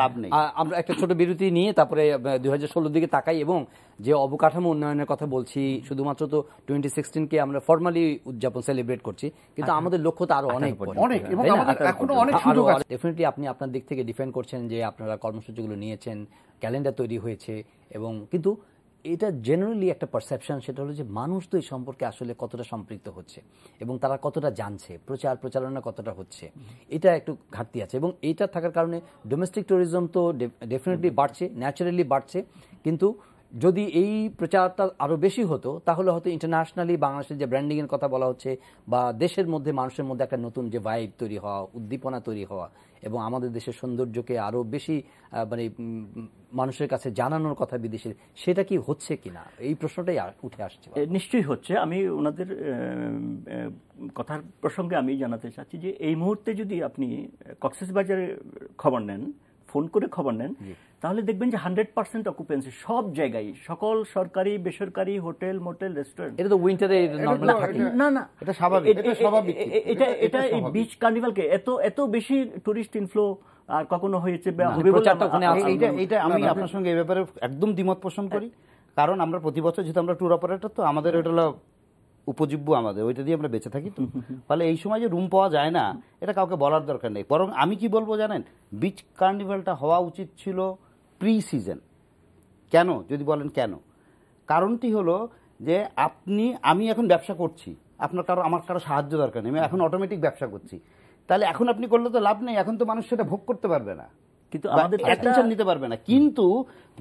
লাভ নেই। আমরা একটা ছোট বিরতি নিয়ে তারপরে 2016 দিকে তাকাই, এবং যে অবকাঠামো উন্নয়নের কথা বলছি, শুধুমাত্র তো 2016 কে আমরা ফর্মালি উদযাপন সেলিব্রেট করছি, কিন্তু আমাদের লক্ষ্য তো আরো অনেক অনেক, এবং আমাদের এখনো অনেক সুযোগ আছে। ডেফিনেটলি আপনি আপনার দিক থেকে ডিফেন্ড করছেন যে আপনারা কর্মসূচিগুলো নিয়েছেন, ক্যালেন্ডার তৈরি হয়েছে, এবং কিন্তু এটা জেনারেলি একটা পারসেপশন, সেটা হলো যে মানুষ তো এই সম্পর্কে আসলে কতটা সম্পৃক্ত হচ্ছে এবং তারা কতটা জানছে, প্রচারণা কতটা হচ্ছে, এটা একটু ঘাটতি আছে। এবং এইটা থাকার কারণে ডোমেস্টিক ট্যুরিজম তো ডেফিনেটলি বাড়ছে, ন্যাচারালি বাড়ছে, কিন্তু যদি এই প্রচারটা আরও বেশি হতো তাহলে হয়তো ইন্টারন্যাশনালি বাংলাদেশের যে ব্র্যান্ডিংয়ের কথা বলা হচ্ছে, বা দেশের মধ্যে মানুষের মধ্যে একটা নতুন যে ভাইব তৈরি হওয়া, উদ্দীপনা তৈরি হওয়া, এবং আমাদের দেশের সৌন্দর্যকে আরও বেশি মানে মানুষের কাছে জানানোর কথা বিদেশের, সেটা কি হচ্ছে কিনা, এই প্রশ্নটাই উঠে আসছে। নিশ্চয়ই হচ্ছে। আমি ওনাদের কথার প্রসঙ্গে আমি জানাতে চাচ্ছি যে এই মুহূর্তে যদি আপনি কক্সবাজারে খবর নেন, ফোন করে খবর নেন, তাহলে দেখবেন যে 100% অকুপেন্সি সব জায়গায়, সকল সরকারি বেসরকারি হোটেল মোটেল রেস্টুরেন্ট। এটা তো উইন্টারে নরমালি থাকে না, এটা স্বাভাবিক, এটা এই বিচ কার্নিভালকে এত বেশি টুরিস্ট ইনফ্লো আর কখনো হয়েছে এইটা আমি আপনার সঙ্গে এই ব্যাপারে একদম দ্বিমত পোষণ করি। কারণ আমরা প্রতি বছর যেহেতু আমরা ট্যুর অপারেটর, তো আমাদের এটা হলো উপজীব্য, আমাদের ওইটা দিয়ে আমরা বেঁচে থাকি। তো ফলে এই সময় যে রুম পাওয়া যায় না, এটা কাউকে বলার দরকার নেই। বরং আমি কি বলবো জানেন, বিচ কার্নিভালটা হওয়া উচিত ছিল প্রি সিজন। কেন যদি বলেন কেন, কারণটি হলো যে আমি এখন ব্যবসা করছি, আমার কারো সাহায্য দরকার নেই, আমি এখন অটোমেটিক ব্যবসা করছি, তাহলে এখন আপনি করলে তো লাভ নেই, এখন তো মানুষ সেটা ভোগ করতে পারবে না, কিন্তু আমাদের অ্যাটেনশন নিতে পারবে না। কিন্তু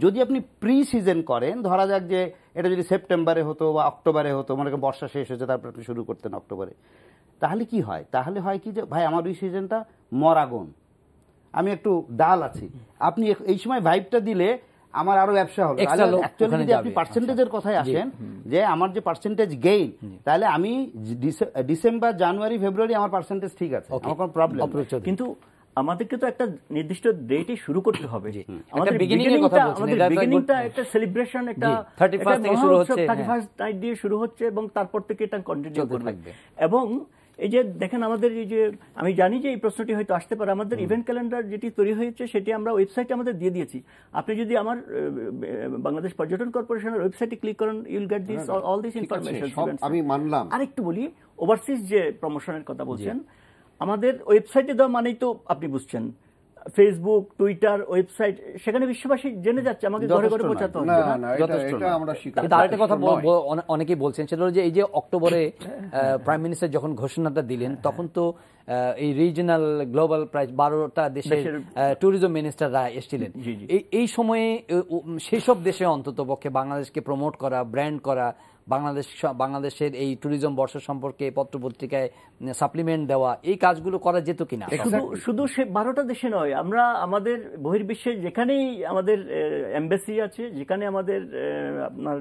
যদি আপনি প্রি সিজন করেন, ধরা যাক যে এটা যদি সেপ্টেম্বরে হতো বা অক্টোবরে হতো, মনে করেন বর্ষা শেষ হয়েছে, তারপর আপনি শুরু করতেন অক্টোবরে, তাহলে কি হয়? তাহলে হয় কি যে ভাই আমার ওই সিজনটা মরাগুন, আমি একটু ডাল আছি, আপনি এই সময় ভাইবটা দিলে আমার আরো ব্যবসা হলো। অ্যাকচুয়ালি যদি আপনি পার্সেন্টেজের কথায় আসেন, যে আমার যে পার্সেন্টেজ গেইন, তাহলে আমি ডিসেম্বর জানুয়ারি ফেব্রুয়ারি আমার পার্সেন্টেজ ঠিক আছে, আমার কোনো প্রবলেম। কিন্তু আমাদেরকে তো একটা নির্দিষ্ট ডেটে শুরু করতে হবে। আমাদের বিগিনিংটা একটা সেলিব্রেশন, একটা 31 থেকে শুরু হচ্ছে, 31 নাইট দিয়ে শুরু হচ্ছে এবং তারপর থেকে এটা কন্টিনিউ করবে। এবং এই যে দেখেন আমাদের এই যে, আমি জানি যে এই প্রশ্নটি হয়তো আসতে পারে, আমাদের ইভেন্ট ক্যালেন্ডার যেটি তৈরি হয়েছে সেটি আমরা ওয়েবসাইটে আমাদের দিয়ে দিয়েছি। আপনি যদি আমার বাংলাদেশ পর্যটন কর্পোরেশনের ওয়েবসাইটে ক্লিক করেন, you will get this all this information. আমি মানলাম। আরেকটু বলি, ওভারসিজ যে প্রমোশনের কথা বলছেন, আমাদের ওয়েবসাইটে দেওয়া মানেই তো আপনি বুঝছেন, ফেসবুক, টুইটার, ওয়েবসাইট, সেখানে বিশ্ববাসী জেনে যাচ্ছে, আমাকে ঘরে ঘরে পৌঁছাতে হবে না। কিন্তু আরেকটা কথা অনেকেই বলছেন, সেটা হলো যে এই যে অক্টোবরে প্রাইম মিনিস্টার যখন ঘোষণাটা দিলেন, তখন তো এই রিজিনাল গ্লোবাল প্রায় 12টা দেশের ট্যুরিজম মিনিস্টাররা এসেছিলেন। এই সময়ে সেই সব দেশে অন্তত পক্ষে বাংলাদেশকে প্রমোট করা, ব্র্যান্ড করা, বাংলাদেশের এই ট্যুরিজম বর্ষ সম্পর্কে পত্রপত্রিকায় সাপ্লিমেন্ট দেওয়া, এই কাজগুলো করা যেত কিনা? শুধু সে 12টা দেশে নয়, আমরা আমাদের বহির্বিশ্বে যেখানেই আমাদের এমবাসি আছে, যেখানে আমাদের আপনার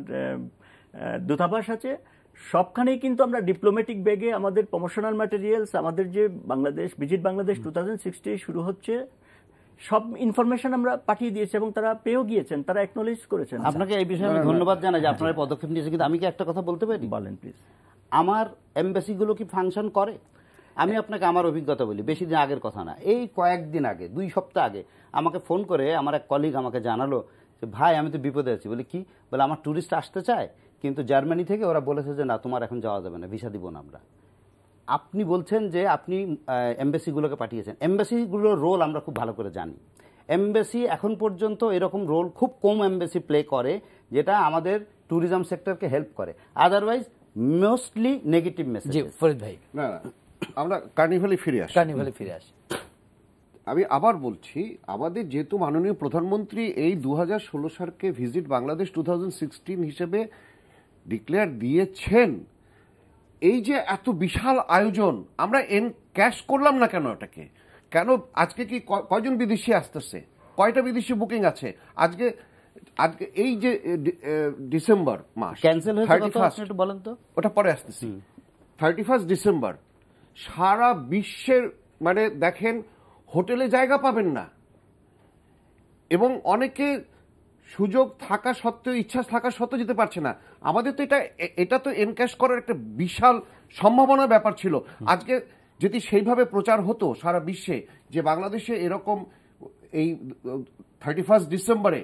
দূতাবাস আছে, সবখানেই কিন্তু আমরা ডিপ্লোম্যাটিক ব্যাগে আমাদের প্রমোশনাল ম্যাটেরিয়ালস, আমাদের যে বাংলাদেশ ভিজিট বাংলাদেশ 2060 শুরু হচ্ছে, সব ইনফরমেশন আমরা পাঠিয়ে দিয়েছি এবং তারা পেয়েও গিয়েছেন, তারা অ্যাকনোলেজ করেছেন। আপনাকে এই বিষয়ে আমি ধন্যবাদ জানাই যে আপনারা পদক্ষেপ নিয়েছেন। কিন্তু আমি কি একটা কথা বলতে পারি? বলেন প্লিজ। আমার এমবাসিগুলো কি ফাংশন করে? আমি আপনাকে আমার অভিজ্ঞতা বলি, বেশি দিন আগের কথা না, এই কয়েকদিন আগে, 2 সপ্তাহ আগে আমাকে ফোন করে আমার এক কলিগ আমাকে জানালো যে ভাই আমি তো বিপদে আছি। বলি কি? বলে আমার ট্যুরিস্ট আসতে চায়, কিন্তু জার্মানি থেকে ওরা বলেছে যে না, তোমার এখন যাওয়া যাবে না, ভিসা দিব না আমরা। আপনি বলছেন যে আপনি এমবাসিগুলোকে পাঠিয়েছেন, এমবাসিগুলোর রোল আমরা খুব ভালো করে জানি। এমবাসি এখন পর্যন্ত এরকম রোল খুব কম এমবাসি প্লে করে যেটা আমাদের ট্যুরিজম সেক্টরকে হেল্প করে, otherwise mostly negative message. Farid ভাই, না আমরা কার্নিভালে ফিরে আসি। আমি আবার বলছি, আমাদের যেহেতু মাননীয় প্রধানমন্ত্রী এই 2016 সালকে ভিজিট বাংলাদেশ 2016 হিসেবে ডিক্লেয়ার দিয়েছেন, এই যে এত বিশাল আয়োজন, আমরা ক্যাশ করলাম না কেন এটাকে? কেন আজকে কি কয়জন বিদেশি আসতেছে, কয়টা বিদেশি বুকিং আছে? আজকে এই যে ডিসেম্বর মাস ক্যান্সেল হয়েছে, বলেন তো, ওটা পরে আসতেছি। 31 ডিসেম্বর সারা বিশ্বের, মানে দেখেন হোটেলে জায়গা পাবেন না, এবং অনেকে সুযোগ থাকা সত্ত্বেও, ইচ্ছা থাকা সত্ত্বেও যেতে পারছে না। আমাদের তো এটা তো এনক্যাশ করার একটা বিশাল সম্ভাবনার ব্যাপার ছিল। আজকে যদি সেইভাবে প্রচার হতো সারা বিশ্বে যে বাংলাদেশে এরকম এই 31 ডিসেম্বরে,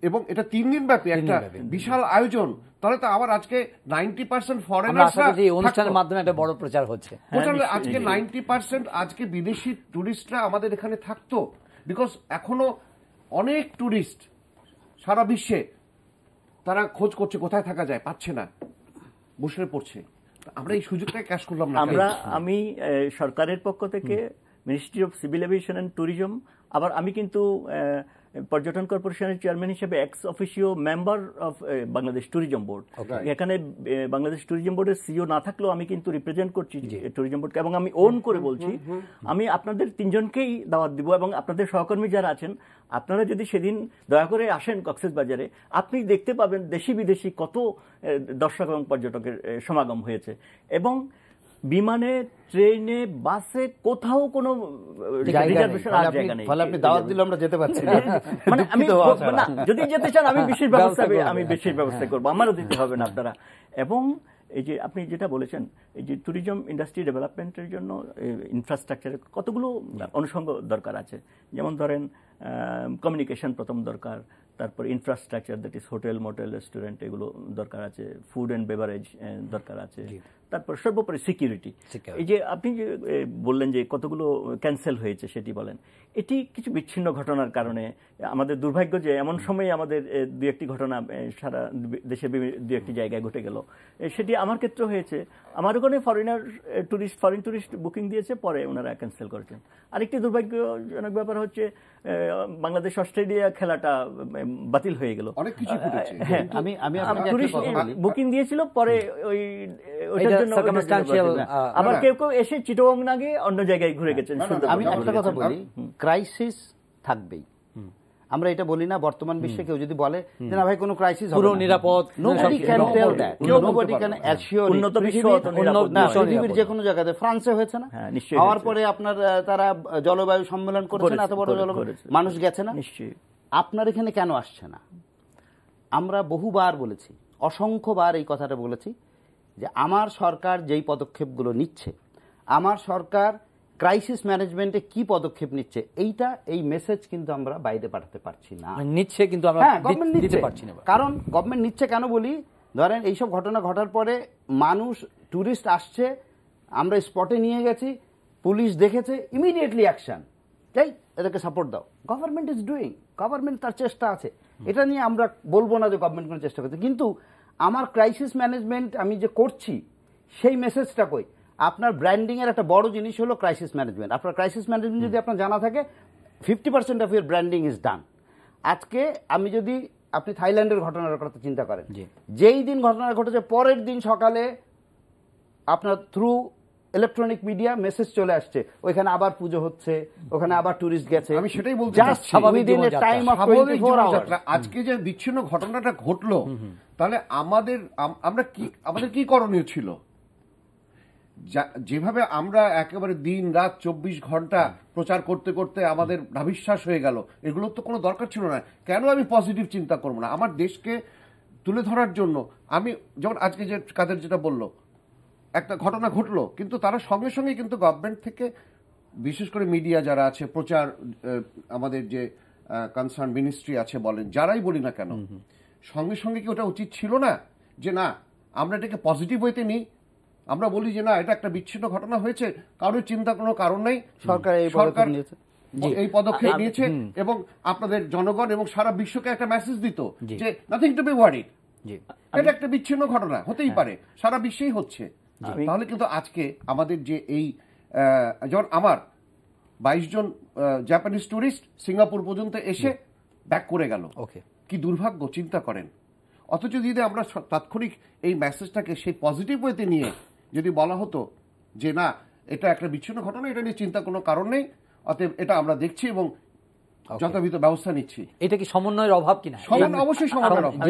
এবং এটা 3 দিন ব্যাপী একটা বিশাল আয়োজন, তাহলে তো আবার আজকে 90% ফরেনাররা এই অনুষ্ঠানের মাধ্যমে একটা বড় প্রচার হচ্ছে। আজকে 90% আজকে বিদেশি টুরিস্টরা আমাদের এখানে থাকতো, বিকজ এখনো অনেক টুরিস্ট সারা বিশ্বে তারা খোঁজ করছে কোথায় থাকা যায়, পাচ্ছে না, বসে পড়ছে। আমরা এই সুযোগটা ক্যাশ করলাম না। আমি সরকারের পক্ষ থেকে ministry of civil aviation and tourism, আবার আমি কিন্তু পর্যটন কর্পোরেশনের চেয়ারম্যান হিসেবে ex officio member of Bangladesh tourism board. এখানে বাংলাদেশ ট্যুরিজম বোর্ডের সিইও না থাকলেও আমি কিন্তু রিপ্রেজেন্ট করছি ট্যুরিজম বোর্ডকে, এবং আমি ওন করে বলছি আমি আপনাদের 3 জনকেই দাওয়াত দিব, এবং আপনাদের সহকর্মী যারা আছেন আপনারা যদি সেদিন দয়া করে আসেন কক্সবাজারে, আপনি দেখতে পাবেন দেশি বিদেশি কত দর্শক এবং পর্যটকের সমাগম হয়েছে। এবং বিমানে, ট্রেনে, বাসে কোথাও কোনো রিজার্ভেশন আর জায়গা নেই। আপনি দাওয়াত দিলে আমরা যেতে পারছি না। মানে আমি না, যদি যেতে চান আমি বিশেষ ব্যবস্থা করব, আমারও দিতে হবে না আপনারা। এবং এই যে আপনি যেটা বলেছেন, এই যে ট্যুরিজম ইন্ডাস্ট্রি ডেভেলপমেন্টের জন্য ইনফ্রাস্ট্রাকচারের কতগুলো অনুষঙ্গ দরকার আছে। যেমন ধরেন কমিউনিকেশন প্রথম দরকার, তারপর infrastructure, that is hotel, motel, restaurant, এগুলো দরকার আছে, ফুড অ্যান্ড বেভারেজ দরকার আছে, তারপর সর্বোপরি সিকিউরিটি। এই যে আপনি যে বললেন যে কতগুলো ক্যান্সেল হয়েছে সেটি বলেন, এটি কিছু বিচ্ছিন্ন ঘটনার কারণে আমাদের দুর্ভাগ্য যে এমন সময়ে আমাদের 2-1টি ঘটনা সারা দেশে 2-1টি জায়গায় ঘটে গেল। সেটি আমার ক্ষেত্রে হয়েছে। আমার ওখানে ফরেন টুরিস্ট বুকিং দিয়েছে, পরে ওনারা ক্যান্সেল করেছেন। আরেকটি দুর্ভাগ্যজনক ব্যাপার হচ্ছে বাংলাদেশ অস্ট্রেলিয়া খেলাটা বাতিল হয়ে গেল। অনেক কিছু ঘটেছে। হ্যাঁ, আমি টুরিস্ট বুকিং দিয়েছিল, পরে ওইটার জন্য আবার কেউ কেউ এসে চিটাগং না গিয়ে অন্য জায়গায় ঘুরে গেছেন। আমি একটা কথা বলি, ক্রাইসিস থাকবেই। আমরা এটা বলি না বর্তমান বিশ্বে কেউ যদি বলে যে না ভাই কোনো ক্রাইসিস হবে, পুরো নিরাপদ, nobody can tell that, nobody can assure উন্নত বিশ্ব পৃথিবীর যে কোনো জায়গাতে, ফ্রান্সে হয়েছে না, হওয়ার পরে আপনার তারা জলবায়ু সম্মেলন করেছে না, এত বড় জলবায়ু, মানুষ গেছে না, আপনার এখানে কেন আসছে না? আমরা বহুবার বলেছি, অসংখ্যবার এই কথাটা বলেছি যে আমার সরকার যেই পদক্ষেপগুলো নিচ্ছে, আমার সরকার ক্রাইসিস ম্যানেজমেন্টে কি পদক্ষেপ নিচ্ছে, এই মেসেজ কিন্তু আমরা বাইরে পাঠাতে পারছি না। নিচ্ছে কিন্তু আমরা দিতে পারছি না। কারণ গভর্নমেন্ট নিচ্ছে কেন বলি, ধরেন এইসব ঘটনা ঘটার পরে মানুষ, ট্যুরিস্ট আসছে, আমরা স্পটে নিয়ে গেছি, পুলিশ দেখেছে, ইমিডিয়েটলি অ্যাকশন, তাই এদেরকে সাপোর্ট দাও। গভর্নমেন্ট ইজ ডুইং, গভর্নমেন্ট তার চেষ্টা আছে, এটা নিয়ে আমরা বলবো না যে গভর্নমেন্ট কোনো চেষ্টা করছে, কিন্তু আমার ক্রাইসিস ম্যানেজমেন্ট আমি যে করছি সেই মেসেজটা কই? আপনার ব্র্যান্ডিং এর একটা বড় জিনিস হলো ক্রাইসিস ম্যানেজমেন্ট। আপনার ক্রাইসিস ম্যানেজমেন্ট যদি আপনার জানা থাকে, 50% of your branding is done. আজকে আমি যদি আপনি থাইল্যান্ডের ঘটনার কথা চিন্তা করেন, যেই দিন ঘটনা ঘটেছে পরের দিন সকালে আপনার থ্রু ইলেকট্রনিক মিডিয়া মেসেজ চলে আসছে, ওইখানে আবার পুজো হচ্ছে, ওখানে আবার টুরিস্ট গেছে। আমি সেটাই বলতে চাচ্ছি, আজকে যে বিচ্ছিন্ন ঘটনাটা ঘটলো, তাহলে আমাদের কি করণীয় ছিল? যেভাবে আমরা একেবারে দিন রাত 24 ঘন্টা প্রচার করতে করতে আমাদের নাভিশ্বাস হয়ে গেল, এগুলোর তো কোনো দরকার ছিল না। কেন আমি পজিটিভ চিন্তা করবো না? আমার দেশকে তুলে ধরার জন্য আমি, যেমন আজকে যে কাদের যেটা বললো, একটা ঘটনা ঘটলো, কিন্তু তারা সঙ্গে সঙ্গে কিন্তু গভর্নমেন্ট থেকে, বিশেষ করে মিডিয়া যারা আছে, প্রচার, আমাদের যে কনসার্ন মিনিস্ট্রি আছে বলেন, যারাই বলি না কেন, সঙ্গে সঙ্গে কি ওটা উচিত ছিল না যে না আমরা এটাকে পজিটিভ ওয়েতে নিই? আমরা বলি যে না এটা একটা বিচ্ছিন্ন ঘটনা হয়েছে, কারোর চিন্তা কোনো কারণ নেই, সরকার এই পদক্ষেপ নিয়েছে, এবং আপনাদের জনগণ এবং সারা বিশ্বকে একটা মেসেজ দিত যে নাথিং টু বি ওয়ারিড, এটা একটা বিচ্ছিন্ন ঘটনা, হতেই পারে, সারা বিশ্বেই হচ্ছে। তাহলে কিন্তু আজকে আমাদের যে এই, যেমন আমার 22 জন জাপানিজ টুরিস্ট সিঙ্গাপুর পর্যন্ত এসে ব্যাক করে গেল, কি দুর্ভাগ্য, চিন্তা করেন। অথচ যদি আমরা তাৎক্ষণিক এই মেসেজটাকে সেই পজিটিভ ওয়েতে নিয়ে যদি বলা হতো যে না এটা একটা বিচ্ছিন্ন ঘটনা, এটা নিয়ে চিন্তা কোনো কারণ নেই, অতএব এটা আমরা দেখছি এবং যথাযথ ব্যবস্থা নিচ্ছি, এটা কি সমন্বয়ের অভাব কিনা? অবশ্যই সমন্বয়ের অভাব।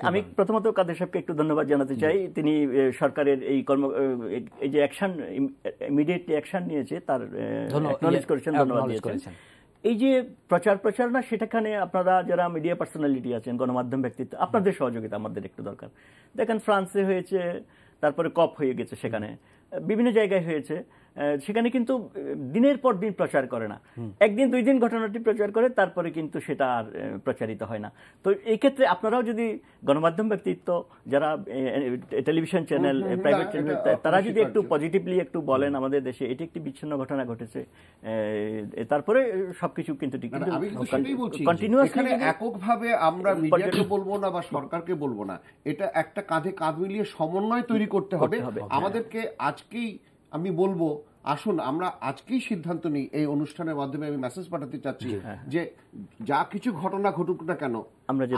আমি প্রথমত কাদের সাহেবকে একটু ধন্যবাদ জানাতে চাই, তিনি সরকারের এই যে অ্যাকশন, ইমিডিয়েটলি অ্যাকশন নিয়েছে, তার অ্যাকনলেজ করেছেন, ধন্যবাদ দিয়েছেন। এই যে প্রচারণা, সেটাখানে আপনারা যারা মিডিয়া পার্সোনালিটি আছেন, গণমাধ্যম ব্যক্তিত্ব, আপনাদের সহযোগিতা আমাদের একটু দরকার। দেখেন ফ্রান্সে হয়েছে, তারপরে কপ হয়ে গেছে, সেখানে বিভিন্ন জায়গায় হয়েছে, সেখানে কিন্তু দিনের পর দিন প্রচার করে না, একদিন দুই দিন ঘটনাটি প্রচার করে, তারপরে কিন্তু সেটা আর প্রচারিত হয় না। তো এই ক্ষেত্রে আপনারাও যদি গণমাধ্যম ব্যক্তিত্ব যারা টেলিভিশন চ্যানেল, প্রাইভেট চ্যানেল, তারা যদি একটু পজিটিভলি একটু বলেন আমাদের দেশে এটি একটি বিচ্ছিন্ন ঘটনা ঘটেছে, তারপরে সবকিছু কিন্তু কন্টিনিউয়াসলি এককভাবে আমরা মিডিয়াকে বলবো না বা সরকারকে বলবো না, এটা একটা কাঁধে কাঁধ মিলিয়ে সমন্বয় তৈরি করতে হবে আমাদেরকে। আজকেই আমি বলবো, আসুন আমরা আজকেই সিদ্ধান্ত নিই, এই অনুষ্ঠানের মাধ্যমে আমি মেসেজ পাঠাতে চাচ্ছি যে যা কিছু ঘটনা ঘটুক না কেন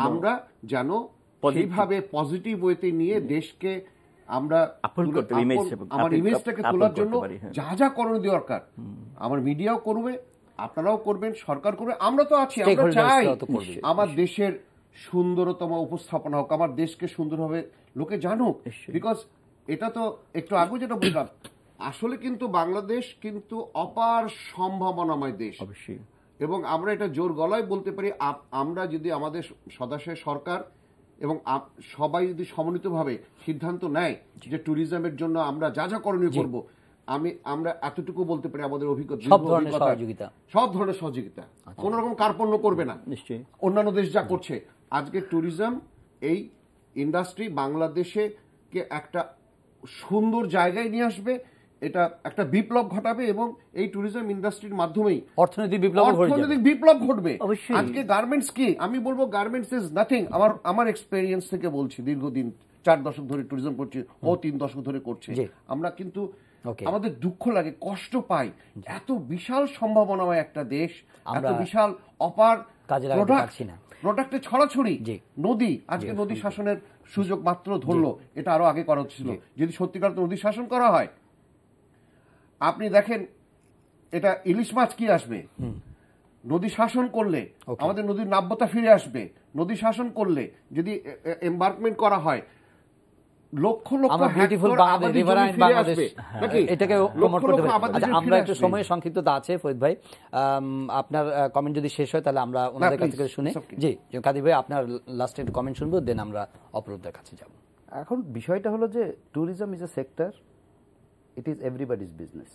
আমরা যেন সেইভাবে পজিটিভ ওয়েতে নিয়ে দেশকে আমরা আমার ইমেজটাকে তোলার জন্য যা যা করণীয় দরকার আমার মিডিয়াও করবে, আপনারাও করবেন, সরকার করবে, আমরা তো আছি। আমরা চাই আমার দেশের সুন্দরতম উপস্থাপনা হোক, আমার দেশকে সুন্দরভাবে লোকে জানুক। বিকজ এটা তো একটু আগে যেটা বললাম, আসলে কিন্তু বাংলাদেশ কিন্তু অপার সম্ভাবনাময় দেশ, এবং আমরা এটা জোর গলায় বলতে পারি, আমরা যদি আমাদের সদাশয় সরকার এবং সবাই যদি সমন্বিতভাবে সিদ্ধান্ত নেয় যে ট্যুরিজমের জন্য আমরা যা যা করণীয় করব, আমরা এতটুকু বলতে পারি আমাদের অভিজ্ঞতা সব ধরনের সহযোগিতা, কোন রকম কার্পণ্য করবে না। নিশ্চয়ই অন্যান্য দেশ যা করছে, আজকে ট্যুরিজম এই ইন্ডাস্ট্রি বাংলাদেশে কে একটা সুন্দর জায়গায় নিয়ে আসবে, এটা একটা বিপ্লব ঘটাবে, এবং এই ট্যুরিজম ইন্ডাস্ট্রির মাধ্যমেই অর্থনৈতিক বিপ্লব ঘটবে। আজকে গার্মেন্টস কি, আমি বলবো গার্মেন্টস ইজ নাথিং। আমার এক্সপেরিয়েন্স থেকে বলছি, দীর্ঘদিন 4 দশক ধরে ট্যুরিজম করছি, ও 3 দশক ধরে করছে। আমরা কিন্তু আমাদের দুঃখ লাগে, কষ্ট পাই, এত বিশাল সম্ভাবনাময় একটা দেশ, এত বিশাল অপার প্রোডাক্টে ছড়াছড়ি, নদী আজকে নদী শাসনের সুযোগ মাত্র ধরলো, এটা আরো আগে করা ছিল। যদি সত্যিকার নদী শাসন করা হয়, আপনি দেখেন এটা ইলিশ মাছ কি আসবে, নদী শাসন করলে আমাদের নদীর নাব্যতা ফিরে আসবে। নদী শাসন করলে যদি এমবার্কমেন্ট করা হয়, লক্ষ লক্ষ আমরা একটু সময় সংক্ষিপ্ততা আছে। ফরিদ ভাই, আপনার কমেন্ট যদি শেষ হয় তাহলে আমরা ওনাদের কাছ থেকে শুনে, জি কাদির ভাই আপনার লাস্টে একটু কমেন্ট শুনবো, দেন আমরা অপরূপদের কাছে যাব। এখন বিষয়টা হলো যে tourism is a sector, it is everybody's business.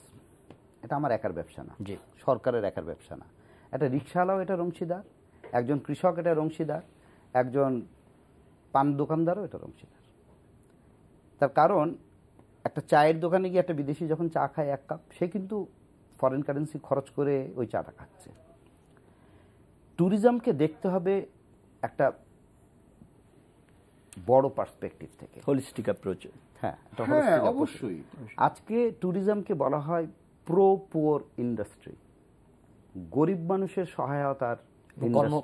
এটা আমার একার ব্যবসা না, সরকারের একার ব্যবসা না। একটা রিক্সাওয়ালাও এটা অংশীদার, একজন কৃষক এটার অংশীদার, একজন পান দোকানদারও এটার অংশীদার। তার কারণ একটা চায়ের দোকানে গিয়ে একটা বিদেশি যখন চা খায় 1 কাপ, সে কিন্তু ফরেন কারেন্সি খরচ করে ওই চাটা খাচ্ছে। ট্যুরিজমকে দেখতে হবে একটা বড় পার্সপেক্টিভ থেকে, হোলিস্টিক অ্যাপ্রোচ। হ্যাঁ, অবশ্যই। আজকে ট্যুরিজমকে বলা হয় প্রো পুয়ার ইন্ডাস্ট্রি, গরিব মানুষের সহায়তার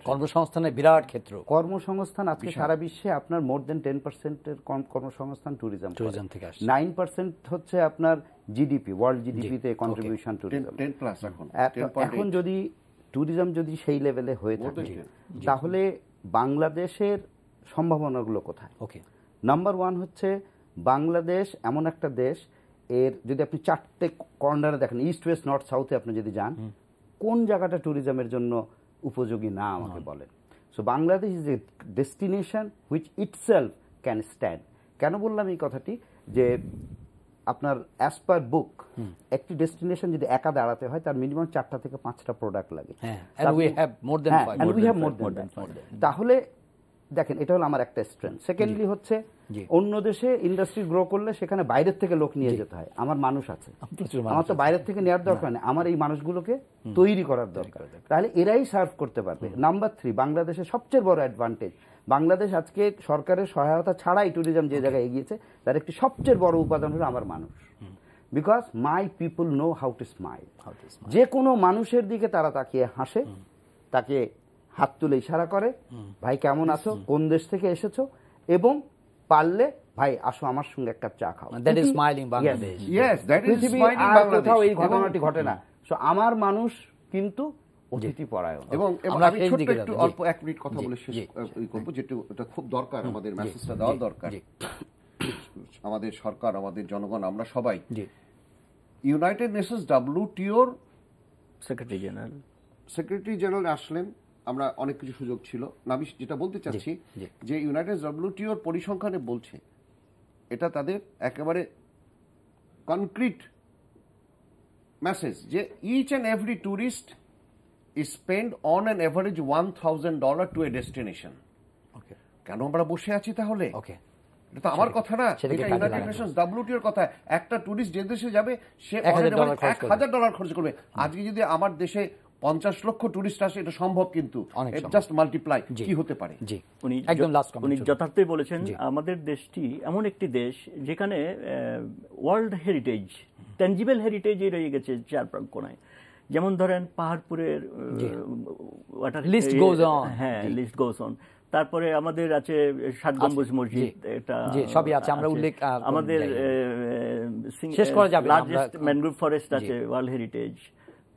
কর্মসংস্থানের বিরাট ক্ষেত্র। কর্মসংস্থান আজকে সারা বিশ্বে আপনার মোর দেন 10%-এর কর্মসংস্থান ট্যুরিজম থেকে আসছে। 9% হচ্ছে আপনার জিডিপি, ওয়ার্ল্ড জিডিপিতে কন্ট্রিবিউশন ট্যুরিজম। এখন যদি ট্যুরিজম যদি সেই লেভেলে হয়ে থাকে, তাহলে বাংলাদেশের সম্ভাবনাগুলো কোথায়? নাম্বার 1 হচ্ছে বাংলাদেশ এমন একটা দেশ, এর যদি আপনি 4টে কর্নারে দেখেন, ইস্ট ওয়েস্ট নর্থ সাউথে আপনি যদি যান, কোন জায়গাটা ট্যুরিজমের জন্য উপযোগী না আমাকে বলেন। So Bangladesh is a destination which itself can stand. কেন বললাম এই কথাটি? যে আপনার অ্যাজ পার বুক একটি ডেস্টিনেশন যদি একা দাঁড়াতে হয়, তার মিনিমাম 4টা থেকে 5টা প্রোডাক্ট লাগে। তাহলে দেখেন, এটা হলো আমার একটা স্ট্রেংথ। সেকেন্ডলি হচ্ছে অন্য দেশে ইন্ডাস্ট্রি গ্রো করলে সেখানে বাইরের থেকে লোক নিয়ে যেতে হয়, আমার মানুষ আছে, আমার তো বাইরের থেকে নেওয়ার দরকার নেই, আমার এই মানুষগুলোকে তৈরি করার দরকার, তাহলে এরাই সার্ভ করতে পারবে। নাম্বার 3, বাংলাদেশের সবচেয়ে বড় অ্যাডভান্টেজ, বাংলাদেশ আজকে সরকারের সহায়তা ছাড়াই ট্যুরিজম যে জায়গায় এগিয়েছে, তার একটি সবচেয়ে বড় উপাদান হলো আমার মানুষ। Because my people know how to smile. যে কোনো মানুষের দিকে তারা তাকিয়ে হাসে, তাকে হাত তুলে ইশারা করে, ভাই কেমন আছো, কোন দেশ থেকে এসেছো, এবং পারলে ভাই আসো আমার সঙ্গে এক কাপ চা খাও। That is smiling Bangladesh. Yes, that is smiling Bangladesh. কোথাও এই ঘটনাটি ঘটে না। সো আমার মানুষ কিন্তু অতিথি পরায়ণ। এবং আমি ছোট্ট একটু অল্প 1 মিনিট কথা বলে শেষ করব, যেটা এটা খুব দরকার, আমাদের মেসেজটা দেওয়া দরকার। আমাদের সরকার, আমাদের জনগণ, আমরা সবাই ইউনাইটেড নেশনস WTOর সেক্রেটারি জেনারেল সেক্রেটারি জেনারেল আসলেন, আমরা অনেক কিছু সুযোগ ছিল। নাবিশ যেটা বলতে চাচ্ছি যে ইউনাইটেড ডব্লিউটিওর পরিসংখ্যানে বলছে এটা তাদের একেবারে কনক্রিট মেসেজ যে each and every tourist is spend on an average $1,000 to a destination. কেন আমরা বসে আছি তাহলে? এটা তো আমার কথা না, এটা ইউনাইটেড নেশনস ডব্লিউটিওর কথা। একটা ট্যুরিস্ট যে দেশে যাবে সে $1,000 খরচ করবে। আজকে যদি আমার দেশে 50 লক্ষ ট্যুরিস্ট আসে, এটা সম্ভব, কিন্তু জাস্ট মাল্টিপ্লাই কি হতে পারে। উনি যথার্থই বলেছেন। আমাদের দেশটি এমন একটি দেশ যেখানে ওয়ার্ল্ড হেরিটেজ, ট্যানজিবল হেরিটেজই রয়ে গেছে চার কোনায়। যেমন ধরেন পাহাড়পুরের ওয়াটার লিস্ট গোজ অন, হ্যাঁ লিস্ট গোজ অন। তারপরে আমাদের আছে 7 গম্বুজ মসজিদ, এটা সবই আছে, আমরা উল্লেখ আমাদের শেষ করা যাবে না। লার্জেস্ট ম্যানগ্রোভ ফরেস্ট আছে, ওয়ার্ল্ড হেরিটেজ।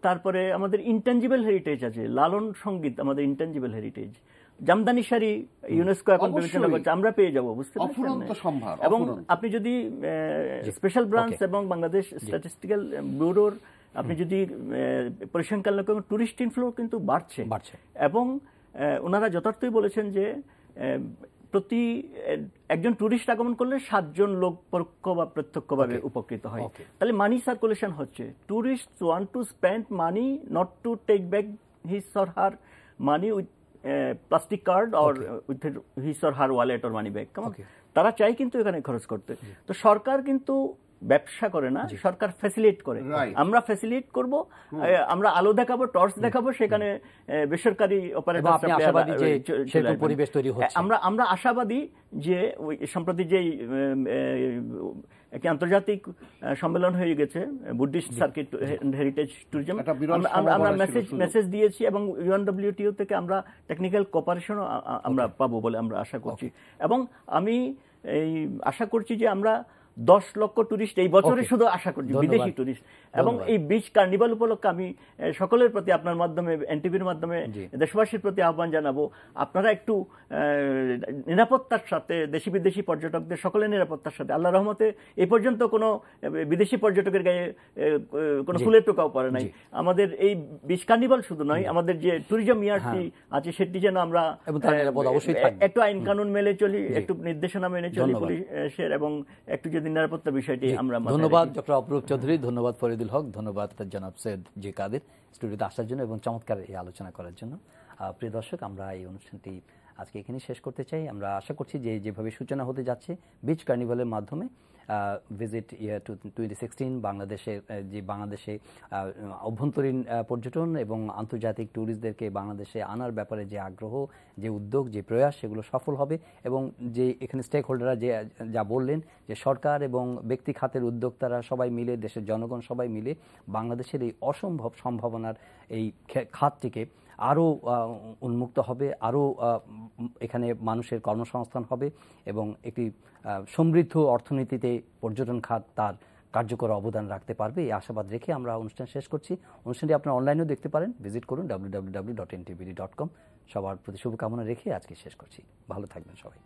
তারপরে আমাদের ইনটেনজিবল হেরিটেজ আছে, লালন সঙ্গীত আমাদের intangible heritage. Jamdani sari UNESCO এখন বিবেচনা করছে, আমরা পেয়ে যাবো, বুঝতে পারছেন। এবং আপনি যদি স্পেশাল ব্রাঞ্চ এবং বাংলাদেশ স্ট্যাটিস্টিক্যাল ব্যুরোর আপনি যদি পরিসংখ্যান লক্ষ্য করেন, টুরিস্ট ইনফ্লো কিন্তু বাড়ছে। এবং ওনারা যথার্থই বলেছেন যে প্রতি একজন টুরিস্ট আগমন করলে 7 জন লোক পরোক্ষ বা প্রত্যক্ষভাবে উপকৃত হয়। তাহলে মানি সার্কুলেশন হচ্ছে। Tourist want to spend money, not to take back his or her money with plastic card or with his or her wallet or money bag. তারা চাই কিন্তু এখানে খরচ করতে। তো সরকার কিন্তু ব্যবসা করে না, সরকার ফ্যাসিলিটেট করে। আমরা ফ্যাসিলিটেট করব, আমরা আলো দেখাবো, টর্চ দেখাবো, সেখানে বেসরকারি অপারেটর পরিবেশ তৈরি হচ্ছে। আমরা আশাবাদী যে সম্প্রতি যেই একটি আন্তর্জাতিক সম্মেলন হয়ে গেছে বুদ্ধিস্ট সার্কিট হেরিটেজ ট্যুরিজম, আমরা মেসেজ দিয়েছি এবং ইউএনডব্লিউটিও থেকে আমরা টেকনিক্যাল কোঅপারেশনও আমরা পাবো বলে আমরা আশা করছি। এবং আমি এই আশা করছি যে আমরা 10 লক্ষ টুরিস্ট এই বছরে শুধু আশা করছি, বিদেশি টুরিস্ট। এবং এই বিচ কার্নিভাল উপলক্ষে আমি সকলের প্রতি আপনার মাধ্যমে, এনটিভির মাধ্যমে দেশবাসীর প্রতি আহ্বান জানাবো, আপনারা একটু নিরাপত্তার সাথে, দেশি বিদেশি পর্যটকদের সকলের নিরাপত্তার সাথে, আল্লাহ রহমতে এই পর্যন্ত কোনো বিদেশি পর্যটকের গায়ে কোনো ফুলের টোকাও পড়ে নাই। আমাদের এই বিচ কার্নিভাল শুধু নয়, আমাদের যে ট্যুরিজম ইয়ারটি আছে সেটি যেন আমরা একটু আইন কানুন মেনে চলি, একটু নির্দেশনা মেনে চলি পুলিশের, এবং একটু যদি নিরাপত্তা বিষয়টি আমরা। ধন্যবাদ ডক্টর অপরূপ চৌধুরী, ধন্যবাদ ফরিদুল হক, ধন্যবাদ জনাব সৈয়দ জি কাদের স্টুডিওতে আসার জন্য এবং চমৎকার এই আলোচনা করার জন্য। প্রিয় দর্শক, আমরা এই অনুষ্ঠানটি আজকে এখানেই শেষ করতে চাই। আমরা আশা করছি যে যেভাবে সূচনা হতে যাচ্ছে বিচ কার্নিভালের মাধ্যমে ভিজিট ইয়ার 2016 বাংলাদেশে অভ্যন্তরীণ পর্যটন এবং আন্তর্জাতিক ট্যুরিস্টদেরকে বাংলাদেশে আনার ব্যাপারে যে আগ্রহ, যে উদ্যোগ, যে প্রয়াস, সেগুলো সফল হবে। এবং যে এখানে স্টেক হোল্ডাররা যা বললেন যে সরকার এবং ব্যক্তি খাতের উদ্যোক্তারা সবাই মিলে, দেশের জনগণ সবাই মিলে বাংলাদেশের এই অসম্ভব সম্ভাবনার এই খাতটিকে আরও উন্মুক্ত হবে, আরও এখানে মানুষের কর্মসংস্থান হবে এবং একটি সমৃদ্ধ অর্থনীতিতে পর্যটন খাত তার কার্যকর অবদান রাখতে পারবে, এই আশাবাদ রেখে আমরা অনুষ্ঠান শেষ করছি। অনুষ্ঠানটি আপনারা অনলাইনেও দেখতে পারেন, ভিজিট করুন www.ntvd.com। সবার প্রতি শুভকামনা রেখে আজকে শেষ করছি। ভালো থাকবেন সবাই।